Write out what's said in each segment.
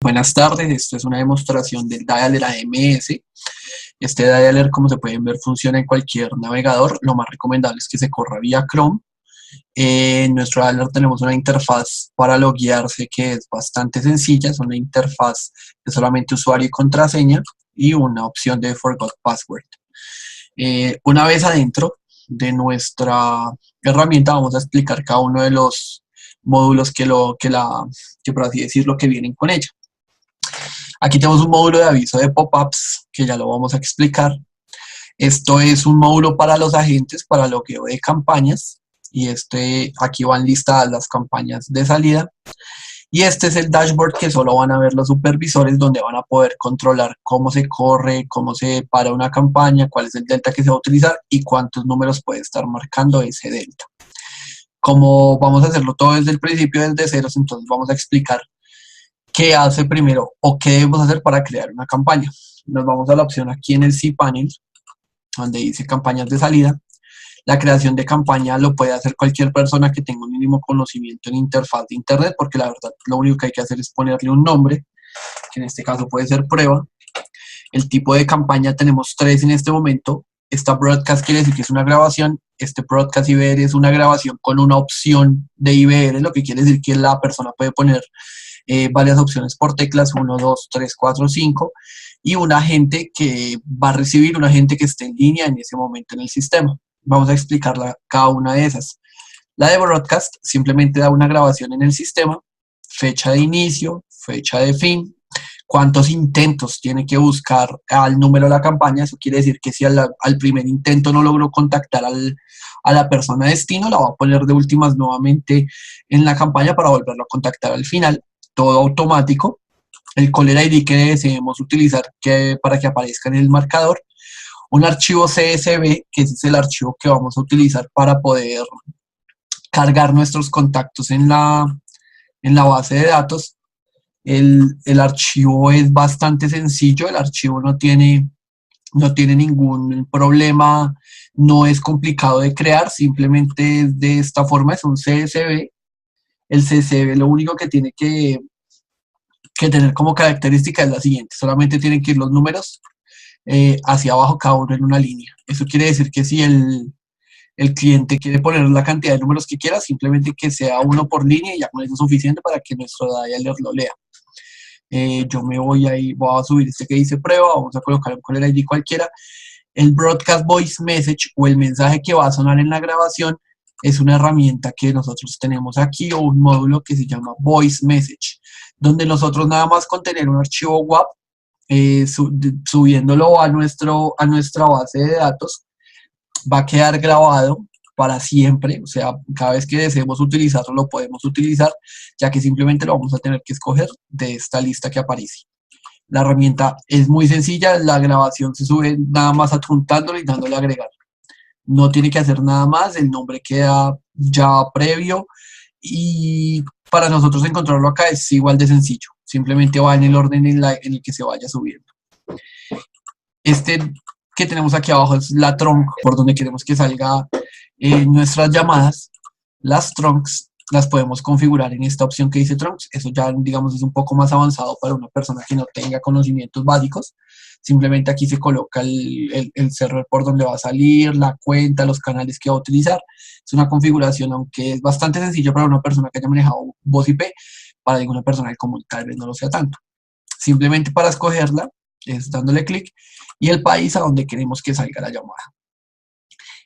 Buenas tardes, esto es una demostración del Dialer AMS. Este Dialer, como se pueden ver, funciona en cualquier navegador. Lo más recomendable es que se corra vía Chrome. En nuestro Dialer tenemos una interfaz para loguearse que es bastante sencilla. Es una interfaz de solamente usuario y contraseña y una opción de Forgot Password. Una vez adentro de nuestra herramienta vamos a explicar cada uno de los módulos que por así decirlo, que vienen con ella. Aquí tenemos un módulo de aviso de pop-ups, que ya lo vamos a explicar. Esto es un módulo para los agentes, para logueo de campañas. Y aquí van listadas las campañas de salida. Y este es el dashboard que solo van a ver los supervisores, donde van a poder controlar cómo se corre, cómo se para una campaña, cuál es el delta que se va a utilizar y cuántos números puede estar marcando ese delta. Como vamos a hacerlo todo desde el principio, desde ceros, entonces vamos a explicar qué hace primero o qué debemos hacer para crear una campaña. Nos vamos a la opción aquí en el cPanel, donde dice campañas de salida. La creación de campaña lo puede hacer cualquier persona que tenga un mínimo conocimiento en interfaz de internet, porque la verdad lo único que hay que hacer es ponerle un nombre, que en este caso puede ser prueba. El tipo de campaña tenemos 3 en este momento. Esta broadcast quiere decir que es una grabación. Este broadcast IBR es una grabación con una opción de IBR, lo que quiere decir que la persona puede poner varias opciones por teclas, 1, 2, 3, 4, 5, y un agente que va a recibir, un agente que esté en línea en ese momento en el sistema. Vamos a explicarla cada una de esas. La de broadcast simplemente da una grabación en el sistema, fecha de inicio, fecha de fin, cuántos intentos tiene que buscar al número de la campaña. Eso quiere decir que si al primer intento no logró contactar a la persona destino, la va a poner de últimas nuevamente en la campaña para volverlo a contactar al final. Todo automático. El caller ID que deseemos utilizar para que aparezca en el marcador. Un archivo CSV, que ese es el archivo que vamos a utilizar para poder cargar nuestros contactos en la base de datos. El archivo es bastante sencillo, el archivo no tiene ningún problema, no es complicado de crear, simplemente es de esta forma, es un CSV. El CSV lo único que tiene que tener como característica es la siguiente: solamente tienen que ir los números hacia abajo, cada uno en una línea. Eso quiere decir que si el cliente quiere poner la cantidad de números que quiera, simplemente que sea uno por línea y ya con eso es suficiente para que nuestro dialer lo lea. Yo me voy a subir este que dice prueba, vamos a colocar un caller ID cualquiera. El Broadcast Voice Message, o el mensaje que va a sonar en la grabación, es una herramienta que nosotros tenemos aquí, o un módulo que se llama Voice Message, donde nosotros nada más con tener un archivo WAV, subiéndolo a nuestra base de datos, va a quedar grabado para siempre. O sea, cada vez que deseemos utilizarlo, lo podemos utilizar, ya que simplemente lo vamos a tener que escoger de esta lista que aparece. La herramienta es muy sencilla, la grabación se sube nada más adjuntándole y dándole a agregar. No tiene que hacer nada más, el nombre queda ya previo y para nosotros encontrarlo acá es igual de sencillo. Simplemente va en el orden en el que se vaya subiendo. Este que tenemos aquí abajo es la trunk, por donde queremos que salga nuestras llamadas. Las trunks las podemos configurar en esta opción que dice trunks. Eso ya, digamos, es un poco más avanzado para una persona que no tenga conocimientos básicos. Simplemente aquí se coloca el server por donde va a salir, la cuenta, los canales que va a utilizar. Es una configuración, aunque es bastante sencillo para una persona que haya manejado voz IP, para alguna persona que común tal vez no lo sea tanto. Simplemente para escogerla es dándole clic y el país a donde queremos que salga la llamada.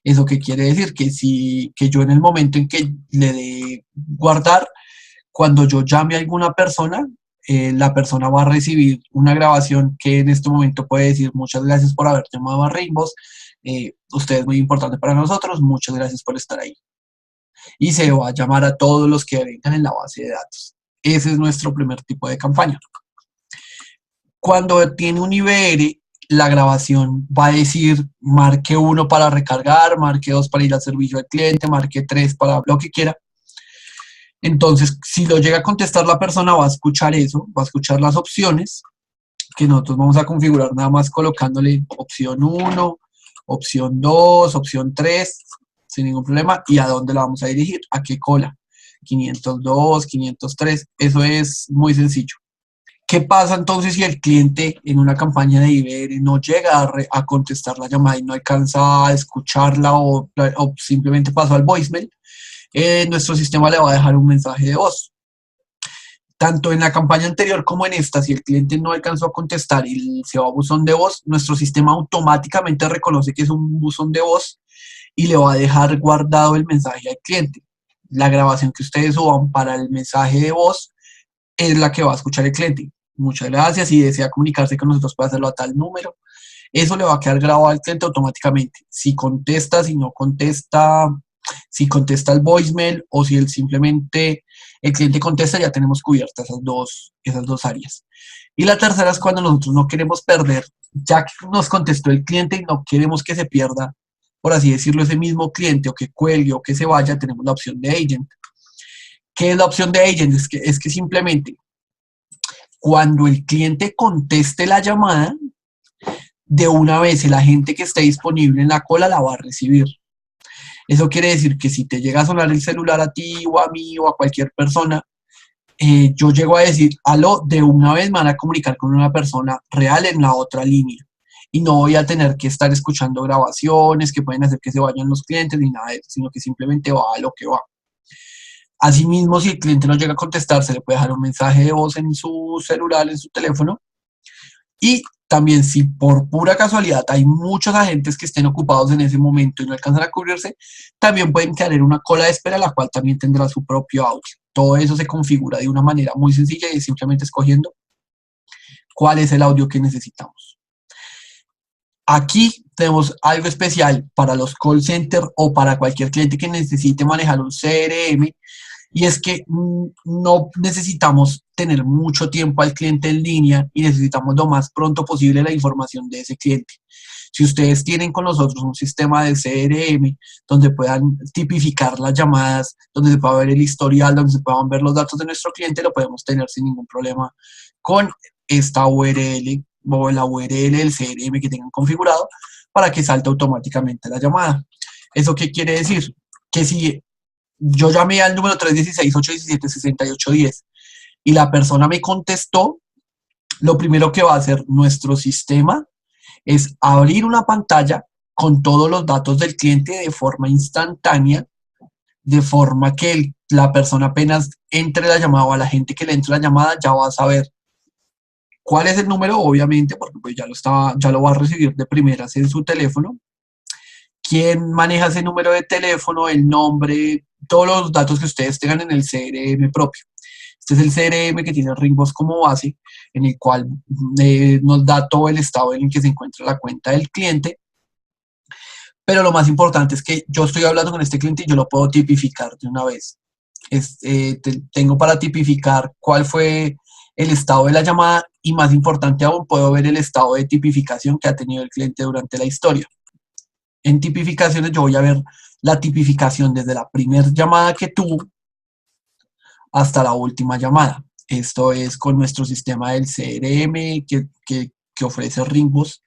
¿Eso qué quiere decir? Que yo en el momento en que le dé guardar, cuando yo llame a alguna persona, la persona va a recibir una grabación que en este momento puede decir: muchas gracias por haber llamado a Rainbow, usted es muy importante para nosotros, muchas gracias por estar ahí. Y se va a llamar a todos los que vengan en la base de datos. Ese es nuestro primer tipo de campaña. Cuando tiene un IBR, la grabación va a decir: marque 1 para recargar, marque 2 para ir al servicio al cliente, marque 3 para lo que quiera. Entonces, si lo llega a contestar la persona, va a escuchar eso, va a escuchar las opciones que nosotros vamos a configurar nada más colocándole opción 1, opción 2, opción 3, sin ningún problema. ¿Y a dónde la vamos a dirigir? ¿A qué cola? 502, 503, eso es muy sencillo. ¿Qué pasa entonces si el cliente en una campaña de IBR no llega a contestar la llamada y no alcanza a escucharla o simplemente pasó al voicemail? Nuestro sistema le va a dejar un mensaje de voz. Tanto en la campaña anterior como en esta, si el cliente no alcanzó a contestar y se va a buzón de voz, nuestro sistema automáticamente reconoce que es un buzón de voz y le va a dejar guardado el mensaje al cliente. La grabación que ustedes suban para el mensaje de voz es la que va a escuchar el cliente. Muchas gracias. Si desea comunicarse con nosotros, puede hacerlo a tal número. Eso le va a quedar grabado al cliente automáticamente. Si contesta, si no contesta, si contesta el voicemail o si él simplemente el cliente contesta, ya tenemos cubiertas esas dos áreas. Y la tercera es cuando nosotros no queremos perder, ya que nos contestó el cliente y no queremos que se pierda, por así decirlo, ese mismo cliente o que cuelgue o que se vaya, tenemos la opción de agent. ¿Qué es la opción de agent? Es que simplemente cuando el cliente conteste la llamada, de una vez el agente que esté disponible en la cola la va a recibir. Eso quiere decir que si te llega a sonar el celular a ti o a mí o a cualquier persona, yo llego a decir, aló, de una vez me van a comunicar con una persona real en la otra línea. Y no voy a tener que estar escuchando grabaciones que pueden hacer que se vayan los clientes ni nada de eso, sino que simplemente va a lo que va. Asimismo, si el cliente no llega a contestar, se le puede dejar un mensaje de voz en su celular, en su teléfono. Y también, si por pura casualidad hay muchos agentes que estén ocupados en ese momento y no alcanzan a cubrirse, también pueden quedar en una cola de espera, la cual también tendrá su propio audio. Todo eso se configura de una manera muy sencilla y simplemente escogiendo cuál es el audio que necesitamos. Aquí tenemos algo especial para los call centers o para cualquier cliente que necesite manejar un CRM, y es que no necesitamos tener mucho tiempo al cliente en línea y necesitamos lo más pronto posible la información de ese cliente. Si ustedes tienen con nosotros un sistema de CRM donde puedan tipificar las llamadas, donde se pueda ver el historial, donde se puedan ver los datos de nuestro cliente, lo podemos tener sin ningún problema con esta URL o la URL del CRM que tengan configurado para que salte automáticamente la llamada. ¿Eso qué quiere decir? Que si yo llamé al número 316-817-6810 y la persona me contestó, lo primero que va a hacer nuestro sistema es abrir una pantalla con todos los datos del cliente de forma instantánea, de forma que la persona apenas entre la llamada o a la gente que le entre la llamada ya va a saber cuál es el número, obviamente, porque pues ya lo va a recibir de primeras en su teléfono, quién maneja ese número de teléfono, el nombre, todos los datos que ustedes tengan en el CRM propio. Este es el CRM que tiene Ringbox como base, en el cual nos da todo el estado en el que se encuentra la cuenta del cliente. Pero lo más importante es que yo estoy hablando con este cliente y yo lo puedo tipificar de una vez. Tengo para tipificar cuál fue el estado de la llamada y, más importante aún, puedo ver el estado de tipificación que ha tenido el cliente durante la historia. En tipificaciones yo voy a ver la tipificación desde la primera llamada que tuvo hasta la última llamada. Esto es con nuestro sistema del CRM que ofrece Ringbox.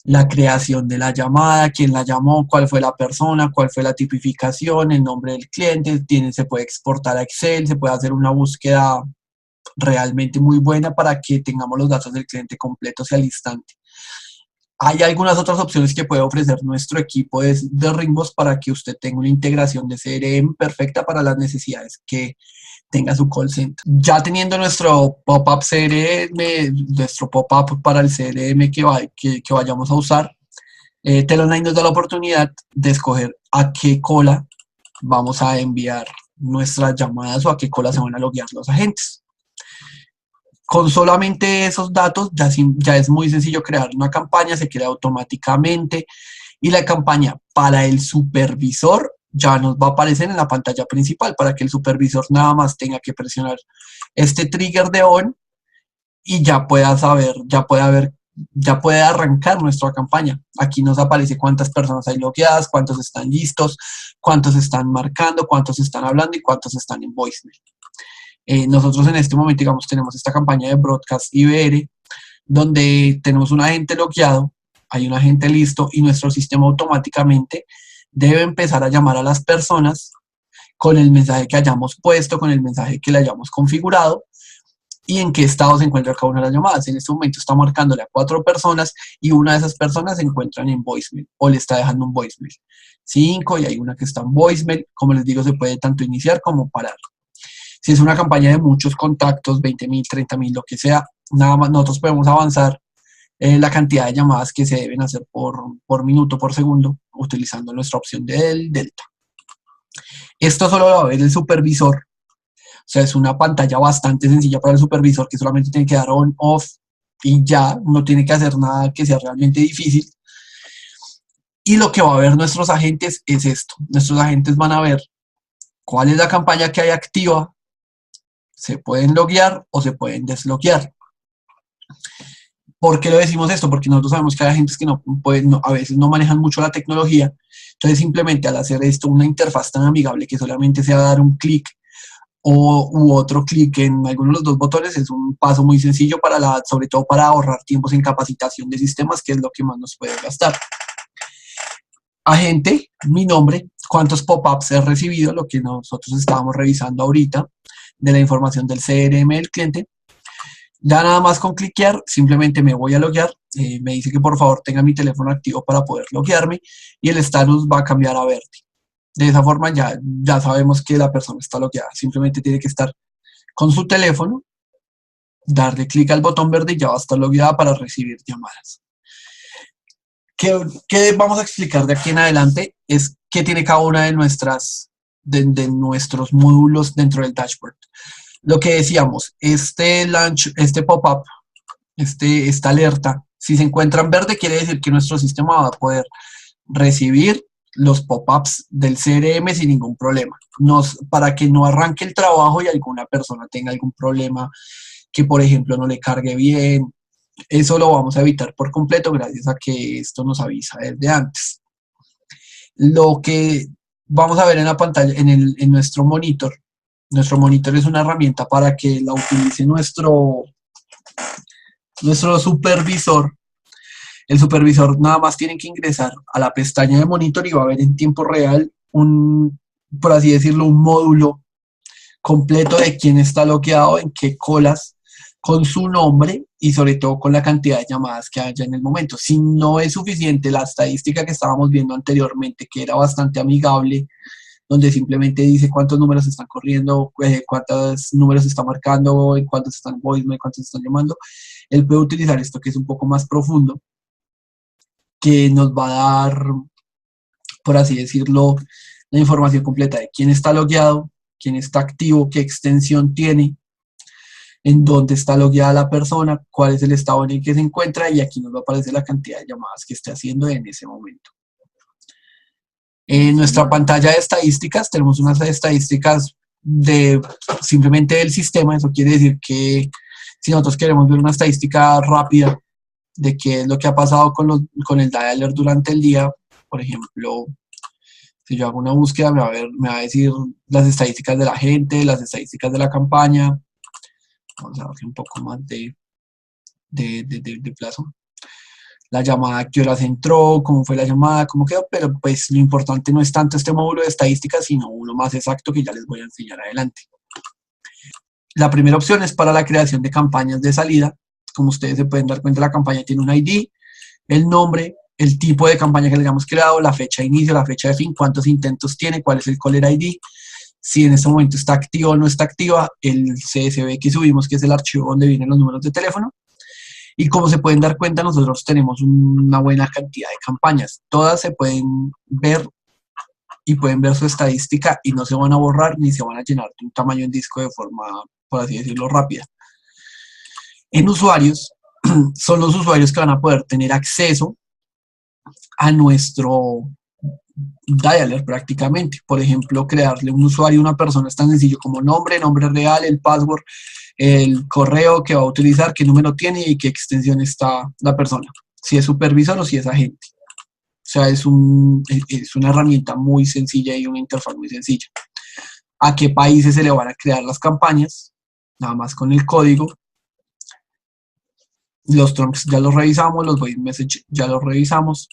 La creación de la llamada, quién la llamó, cuál fue la persona, cuál fue la tipificación, el nombre del cliente, se puede exportar a Excel, se puede hacer una búsqueda realmente muy buena para que tengamos los datos del cliente completos y al instante. Hay algunas otras opciones que puede ofrecer nuestro equipo de Ringbox para que usted tenga una integración de CRM perfecta para las necesidades que tenga su call center. Ya teniendo nuestro pop-up CRM, nuestro pop-up para el CRM que vayamos a usar, Telonline nos da la oportunidad de escoger a qué cola vamos a enviar nuestras llamadas o a qué cola se van a loguear los agentes. Con solamente esos datos ya es muy sencillo crear una campaña, se crea automáticamente y la campaña para el supervisor ya nos va a aparecer en la pantalla principal para que el supervisor nada más tenga que presionar este trigger de on y ya pueda saber, ya puede arrancar nuestra campaña. Aquí nos aparece cuántas personas hay logueadas, cuántos están listos, cuántos están marcando, cuántos están hablando y cuántos están en voicemail. Nosotros en este momento, digamos, tenemos esta campaña de Broadcast IBR, donde tenemos un agente logueado, hay un agente listo y nuestro sistema automáticamente debe empezar a llamar a las personas con el mensaje que hayamos puesto, con el mensaje que le hayamos configurado, y en qué estado se encuentra cada una de las llamadas. En este momento está marcándole a 4 personas y una de esas personas se encuentran en voicemail o le está dejando un voicemail. 5 y hay una que está en voicemail. Como les digo, se puede tanto iniciar como parar. Si es una campaña de muchos contactos, 20.000, 30.000, lo que sea, nada más nosotros podemos avanzar la cantidad de llamadas que se deben hacer por minuto, por segundo, utilizando nuestra opción del delta. Esto solo lo va a ver el supervisor. O sea, es una pantalla bastante sencilla para el supervisor que solamente tiene que dar on, off y ya, no tiene que hacer nada que sea realmente difícil. Y lo que va a ver nuestros agentes es esto. Nuestros agentes van a ver cuál es la campaña que hay activa, se pueden loguear o se pueden desloguear. ¿Por qué lo decimos esto? Porque nosotros sabemos que hay agentes que a veces no manejan mucho la tecnología. Entonces, simplemente al hacer esto, una interfaz tan amigable que solamente sea dar un clic u otro clic en alguno de los dos botones, es un paso muy sencillo sobre todo para ahorrar tiempos en capacitación de sistemas, que es lo que más nos puede gastar. Agente, mi nombre, cuántos pop-ups he recibido, lo que nosotros estábamos revisando ahorita, de la información del CRM del cliente. Ya nada más con cliquear, simplemente me voy a loguear, me dice que por favor tenga mi teléfono activo para poder loguearme y el estatus va a cambiar a verde. De esa forma ya sabemos que la persona está logueada. Simplemente tiene que estar con su teléfono, darle clic al botón verde y ya va a estar logueada para recibir llamadas. ¿Qué vamos a explicar de aquí en adelante? Es qué tiene cada una de nuestros módulos dentro del dashboard. Lo que decíamos, este pop-up, esta alerta, si se encuentra en verde, quiere decir que nuestro sistema va a poder recibir los pop-ups del CRM sin ningún problema. Para que no arranque el trabajo y alguna persona tenga algún problema que, por ejemplo, no le cargue bien. Eso lo vamos a evitar por completo gracias a que esto nos avisa desde antes. Lo que vamos a ver en la pantalla, en nuestro monitor es una herramienta para que la utilice nuestro supervisor. El supervisor nada más tiene que ingresar a la pestaña de monitor y va a ver en tiempo real por así decirlo, un módulo completo de quién está logueado, en qué colas, con su nombre y sobre todo con la cantidad de llamadas que haya en el momento. Si no es suficiente la estadística que estábamos viendo anteriormente, que era bastante amigable, donde simplemente dice cuántos números están corriendo, cuántos números está marcando, en cuántos están en voicemail, cuántos están llamando, él puede utilizar esto que es un poco más profundo, que nos va a dar, por así decirlo, la información completa de quién está logueado, quién está activo, qué extensión tiene, en dónde está logueada la persona, cuál es el estado en el que se encuentra, y aquí nos va a aparecer la cantidad de llamadas que esté haciendo en ese momento. En nuestra pantalla de estadísticas tenemos unas estadísticas simplemente del sistema. Eso quiere decir que si nosotros queremos ver una estadística rápida de qué es lo que ha pasado con el dialer durante el día, por ejemplo, si yo hago una búsqueda me va a decir las estadísticas de la gente, las estadísticas de la campaña. Vamos a darle un poco más de plazo. La llamada, qué horas entró, cómo fue la llamada, cómo quedó, pero pues lo importante no es tanto este módulo de estadísticas, sino uno más exacto que ya les voy a enseñar adelante. La primera opción es para la creación de campañas de salida. Como ustedes se pueden dar cuenta, la campaña tiene un ID, el nombre, el tipo de campaña que le hayamos creado, la fecha de inicio, la fecha de fin, cuántos intentos tiene, cuál es el caller ID, si en este momento está activa o no está activa, el CSV que subimos, que es el archivo donde vienen los números de teléfono. Y como se pueden dar cuenta, nosotros tenemos una buena cantidad de campañas. Todas se pueden ver y pueden ver su estadística y no se van a borrar ni se van a llenar de un tamaño en disco de forma, por así decirlo, rápida. En usuarios, son los usuarios que van a poder tener acceso a nuestro dialer prácticamente. Por ejemplo, crearle un usuario a una persona es tan sencillo como nombre real, el password, el correo que va a utilizar, qué número tiene y qué extensión está la persona, si es supervisor o si es agente. O sea, es una herramienta muy sencilla y una interfaz muy sencilla. ¿A qué países se le van a crear las campañas? Nada más con el código. Los trunks ya los revisamos, los voice message ya los revisamos.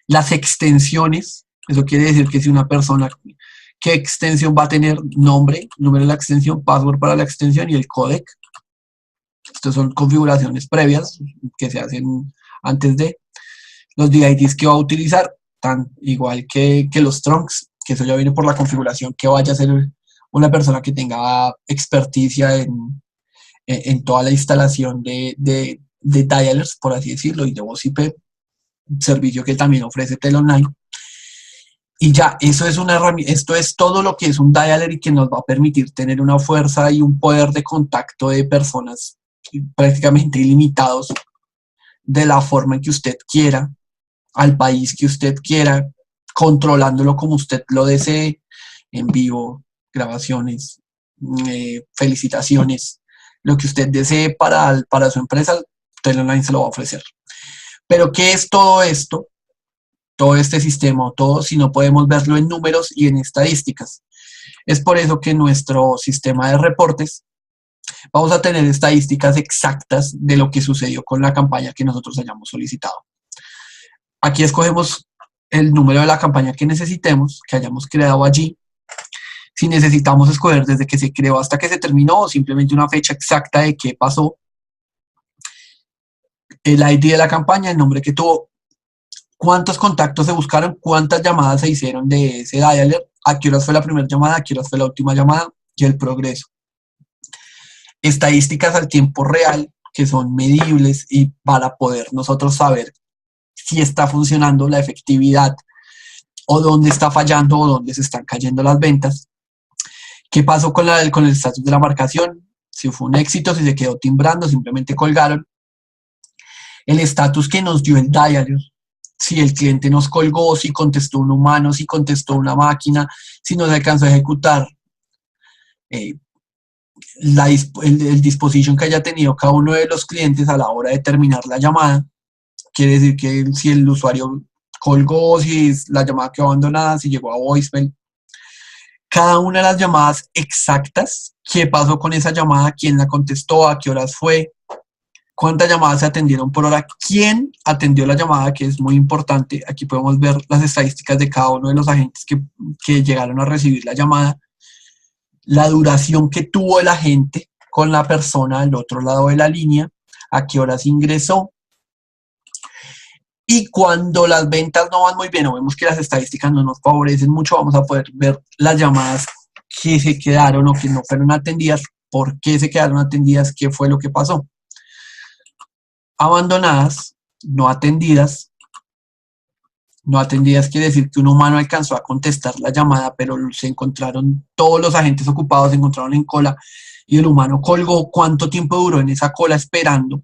Las extensiones, eso quiere decir que si una persona, ¿qué extensión va a tener? Nombre, número de la extensión, password para la extensión y el codec. Estas son configuraciones previas que se hacen antes de los DIDs que va a utilizar, tan igual que los trunks, que eso ya viene por la configuración que vaya a ser una persona que tenga experticia en toda la instalación de dialers, por así decirlo, y de voz IP, servicio que también ofrece Telonline. Y ya, eso es una herramienta, esto es todo lo que es un dialer y que nos va a permitir tener una fuerza y un poder de contacto de personas prácticamente ilimitados, de la forma en que usted quiera, al país que usted quiera, controlándolo como usted lo desee, en vivo, grabaciones, felicitaciones, lo que usted desee para su empresa, Telonline se lo va a ofrecer. Pero ¿qué es todo esto? Todo este sistema, todo si no podemos verlo en números y en estadísticas. Es por eso que en nuestro sistema de reportes vamos a tener estadísticas exactas de lo que sucedió con la campaña que nosotros hayamos solicitado. Aquí escogemos el número de la campaña que necesitemos, que hayamos creado allí. Si necesitamos escoger desde que se creó hasta que se terminó o simplemente una fecha exacta de qué pasó, el ID de la campaña, el nombre que tuvo, cuántos contactos se buscaron, cuántas llamadas se hicieron de ese dialer, a qué horas fue la primera llamada, a qué horas fue la última llamada y el progreso. Estadísticas al tiempo real que son medibles y para poder nosotros saber si está funcionando la efectividad o dónde está fallando o dónde se están cayendo las ventas. ¿Qué pasó con el estatus de la marcación? Si fue un éxito, si se quedó timbrando, simplemente colgaron. El estatus que nos dio el dialer, si el cliente nos colgó, si contestó un humano, si contestó una máquina, si no se alcanzó a ejecutar. El disposition que haya tenido cada uno de los clientes a la hora de terminar la llamada. Quiere decir que si el usuario colgó, si la llamada quedó abandonada, si llegó a voicemail. Cada una de las llamadas exactas, qué pasó con esa llamada, quién la contestó, a qué horas fue, cuántas llamadas se atendieron por hora, quién atendió la llamada, que es muy importante. Aquí podemos ver las estadísticas de cada uno de los agentes que llegaron a recibir la llamada, la duración que tuvo el agente con la persona al otro lado de la línea, a qué horas ingresó. Y cuando las ventas no van muy bien o vemos que las estadísticas no nos favorecen mucho, vamos a poder ver las llamadas que se quedaron o que no fueron atendidas, por qué se quedaron atendidas, qué fue lo que pasó. Abandonadas, no atendidas. No atendidas quiere decir que un humano alcanzó a contestar la llamada, pero se encontraron todos los agentes ocupados, se encontraron en cola y el humano colgó. ¿Cuánto tiempo duró en esa cola esperando?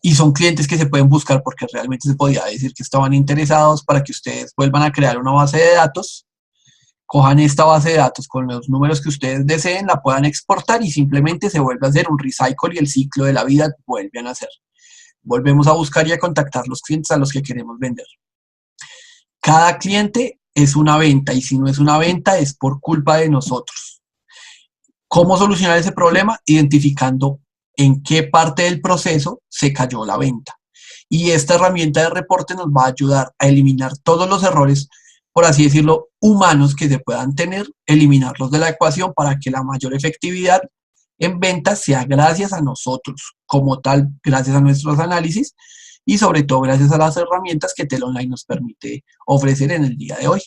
Y son clientes que se pueden buscar porque realmente se podía decir que estaban interesados para que ustedes vuelvan a crear una base de datos, cojan esta base de datos con los números que ustedes deseen, la puedan exportar y simplemente se vuelve a hacer un recycle y el ciclo de la vida vuelve a nacer. Volvemos a buscar y a contactar los clientes a los que queremos vender. Cada cliente es una venta y si no es una venta es por culpa de nosotros. ¿Cómo solucionar ese problema? Identificando en qué parte del proceso se cayó la venta. Y esta herramienta de reporte nos va a ayudar a eliminar todos los errores, por así decirlo, humanos que se puedan tener, eliminarlos de la ecuación para que la mayor efectividad en ventas sea gracias a nosotros, como tal, gracias a nuestros análisis y sobre todo gracias a las herramientas que Telonline nos permite ofrecer en el día de hoy.